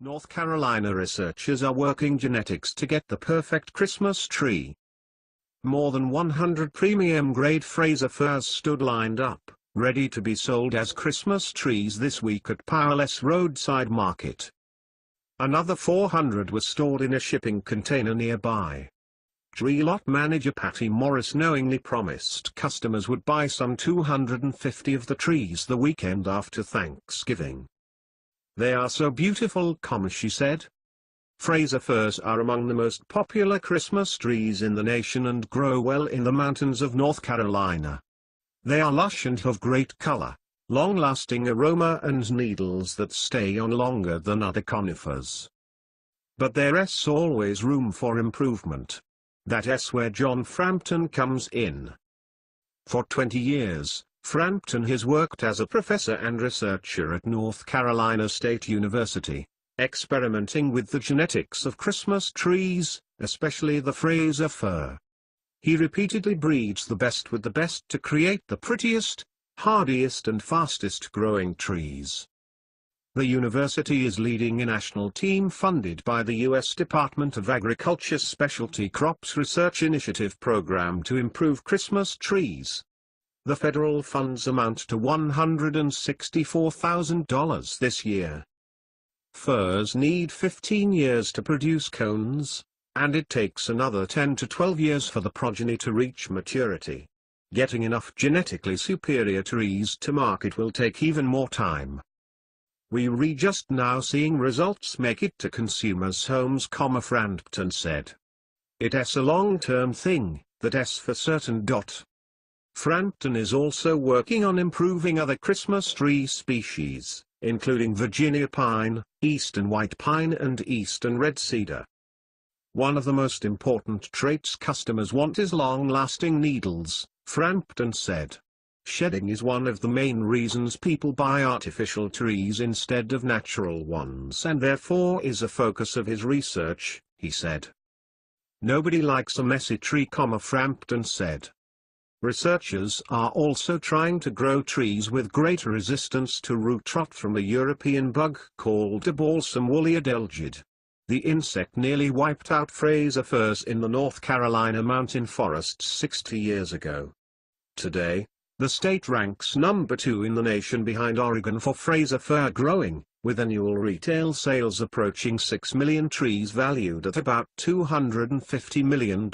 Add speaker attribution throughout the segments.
Speaker 1: North Carolina researchers are working genetics to get the perfect Christmas tree. More than 100 premium-grade Fraser firs stood lined up, ready to be sold as Christmas trees this week at Powerless Roadside Market. Another 400 were stored in a shipping container nearby. Tree lot manager Patty Morris knowingly promised customers would buy some 250 of the trees the weekend after Thanksgiving. "They are so beautiful," she said. Fraser firs are among the most popular Christmas trees in the nation and grow well in the mountains of North Carolina. They are lush and have great color, long-lasting aroma and needles that stay on longer than other conifers. But there's always room for improvement. That's where John Frampton comes in. For 20 years, Frampton has worked as a professor and researcher at North Carolina State University, experimenting with the genetics of Christmas trees, especially the Fraser fir. He repeatedly breeds the best with the best to create the prettiest, hardiest and fastest growing trees. The university is leading a national team funded by the U.S. Department of Agriculture's Specialty Crops Research Initiative program to improve Christmas trees. The federal funds amount to $164,000 this year. Firs need 15 years to produce cones, and it takes another 10 to 12 years for the progeny to reach maturity. Getting enough genetically superior trees to market will take even more time. "We're just now seeing results make it to consumers' homes," Frampton said. "It's a long-term thing, that's for certain." Frampton is also working on improving other Christmas tree species, including Virginia pine, eastern white pine and eastern red cedar. "One of the most important traits customers want is long-lasting needles," Frampton said. "Shedding is one of the main reasons people buy artificial trees instead of natural ones and therefore is a focus of his research," he said. "Nobody likes a messy tree," Frampton said. Researchers are also trying to grow trees with greater resistance to root rot from a European bug called Balsam woolly adelgid. The insect nearly wiped out Fraser firs in the North Carolina mountain forests 60 years ago. Today, the state ranks number 2 in the nation behind Oregon for Fraser fir growing, with annual retail sales approaching 6 million trees valued at about $250 million.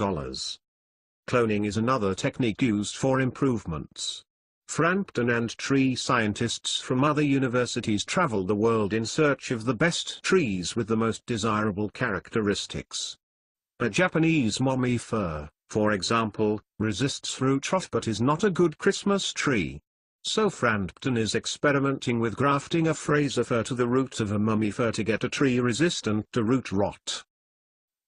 Speaker 1: Cloning is another technique used for improvements. Frampton and tree scientists from other universities travel the world in search of the best trees with the most desirable characteristics. A Japanese mommy fir, for example, resists root rot but is not a good Christmas tree. So Frampton is experimenting with grafting a Fraser fir to the root of a mummy fir to get a tree resistant to root rot.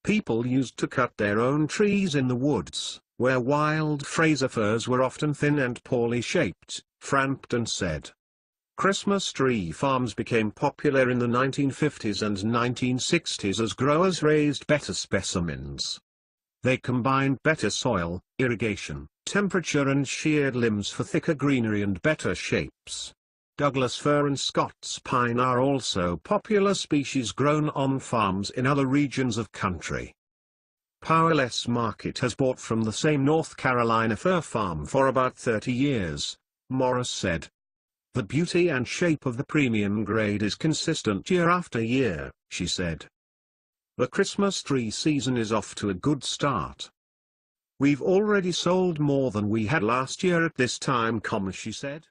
Speaker 1: People used to cut their own trees in the woods, where wild Fraser firs were often thin and poorly shaped, Frampton said. Christmas tree farms became popular in the 1950s and 1960s as growers raised better specimens. They combined better soil, irrigation, temperature and sheared limbs for thicker greenery and better shapes. Douglas fir and Scots pine are also popular species grown on farms in other regions of country. Powerless Market has bought from the same North Carolina fir farm for about 30 years, Morris said. The beauty and shape of the premium grade is consistent year after year, she said. The Christmas tree season is off to a good start. We've already sold more than we had last year at this time, she said.